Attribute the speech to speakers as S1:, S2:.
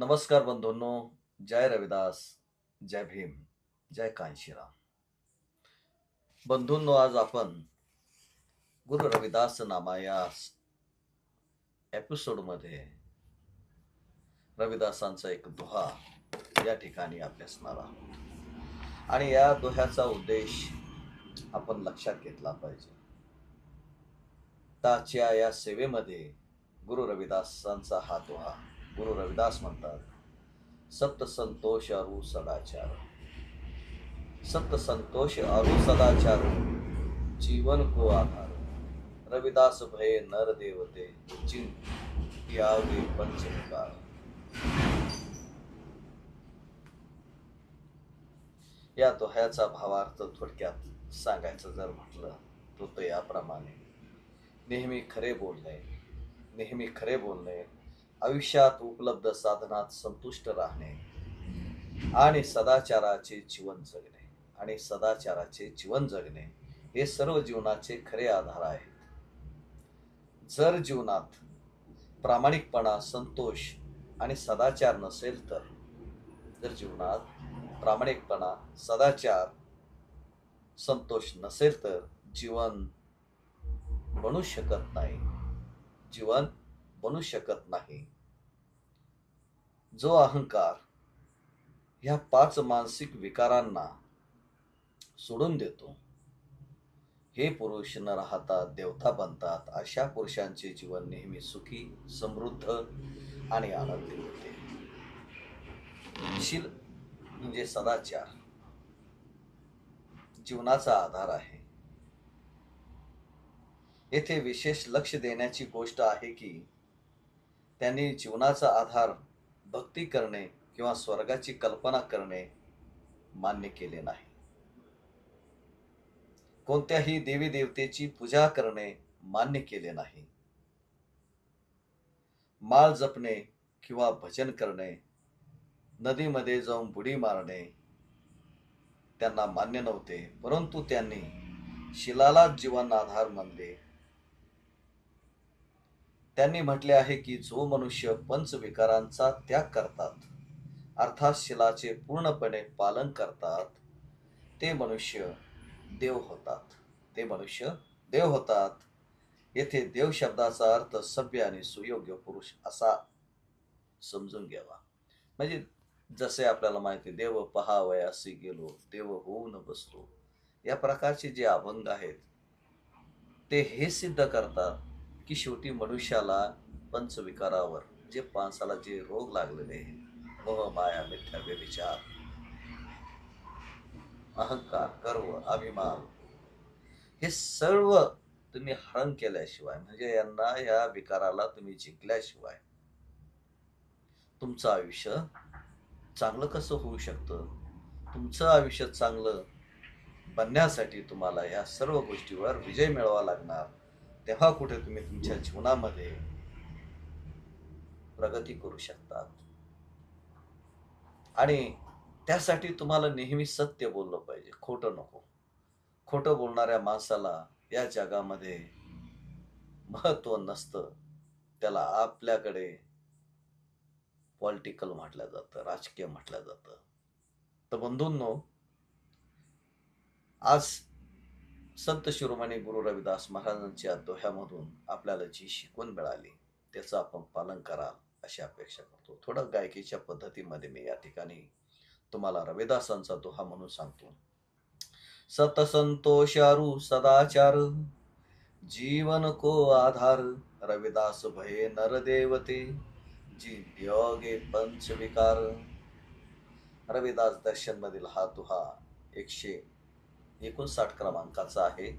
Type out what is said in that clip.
S1: नमस्कार बंधूंनो. जय रविदास, जय भीम, जय कांशीराम. बंधूंनो, आज आपण गुरु रविदास नामा या एपिसोडमध्ये रविदासांचा एक दोहा या ठिकाणी अभ्यासणार आहोत. आणि या दोह्याचा उद्देश आपण लक्षात घेतला पाहिजे. ताच्या या सेवेमध्ये गुरु रविदासांचा हा दोहा. गुरु रविदास म्हणतात, सत संतोष अरु सदाचार, सत संतोष अरु सदाचार, जीवन को आधार, रविदास भये नर देवते, जिन यावे पंचविकार. या दोह्याचा भावार्थ थोडक्यात सांगायचं जर म्हटलं तो याप्रमाणे: नेहमी खरे बोलणे, नेहमी खरे बोलणे, आयुष्यात उपलब्ध साधनात संतुष्ट राहणे आणि सदाचाराचे जीवन जगणे, आणि सदाचाराचे जीवन जगणे हे सर्व जीवनाचे खरे आधार आहेत. जर जीवनात प्रामाणिकपणा, संतोष आणि सदाचार नसेल तर, जर जीवनात प्रामाणिकपणा, सदाचार, संतोष नसेल तर जीवन बनू शकत नाही. जीवन बनू शकत नाही. जो अहंकार ह्या 5 मानसिक विकारांना सोडून देतो, हे पुरुष न राहता देवता बनतात. अशा पुरुषांचे जीवन नेहमी सुखी, समृद्ध आणि आनंदी होते. शील म्हणजे सदाचार जीवनाचा आधार आहे. येथे विशेष लक्ष देण्याची गोष्ट आहे की त्यांनी जीवनाचा आधार भक्ती करणे किंवा स्वर्गाची कल्पना करणे मान्य केले नाही. कोणत्याही देवी देवतेची पूजा करणे मान्य केले नाही. माळ जपणे किंवा भजन करणे, नदीमध्ये जाऊन बुडी मारणे त्यांना मान्य नव्हते. परंतु त्यांनी शिलाला जीवन आधार मानले. त्यांनी म्हटले आहे की जो मनुष्य पंचविकारांचा त्याग करतात, अर्थात शिलाचे पूर्णपणे पालन करतात, ते मनुष्य देव होतात. ते मनुष्य देव होतात. येथे देव शब्दाचा अर्थ सभ्य आणि सुयोग्य पुरुष असा समजून घ्यावा. म्हणजे जसे आपल्याला माहिती, देव पहावयासी गेलो, देव होऊन बसलो, या प्रकारचे जे अभंग आहेत ते हे सिद्ध करतात की शेवटी मनुष्याला पंचविकारावर, जे माणसाला जे रोग लागलेले आहे, मोह, माया, मिथ्या, व्यभिचार, अहंकार, गर्व, अभिमान, हे सर्व तुम्ही हरण केल्याशिवाय, म्हणजे यांना, या विकाराला तुम्ही जिंकल्याशिवाय तुमचं आयुष्य चांगलं कसं होऊ शकतं? तुमचं आयुष्य चांगलं बनण्यासाठी तुम्हाला या सर्व गोष्टीवर विजय मिळवावा लागणार. तेव्हा कुठे तुम्ही तुमच्या जीवनामध्ये प्रगती करू शकतात. आणि त्यासाठी तुम्हाला नेहमी सत्य बोललं पाहिजे, खोटं नको. खोटं बोलणाऱ्या माणसाला या जगामध्ये महत्व नसतं. त्याला आपल्याकडे पॉलिटिकल म्हटलं जातं, राजकीय म्हटलं जातं. तर बंधूंनो, आज संत शिरोमणी गुरु रविदास महाराजांच्या दोह्यामधून आपल्याला जी शिकवण मिळाली त्याचं आपण पालन कराल अशी अपेक्षा करतो. थोडं गायकीच्या पद्धतीमध्ये मी या ठिकाणी तुम्हाला रविदासांचा दोहा म्हणून सांगतो. सत संतोष अरु सदाचार, जीवन को आधार, रविदास भये नर देवते, जी योगे पंच विकार. रविदास दर्शन मधील हा दोहा 159 क्रमांकाचा आहे.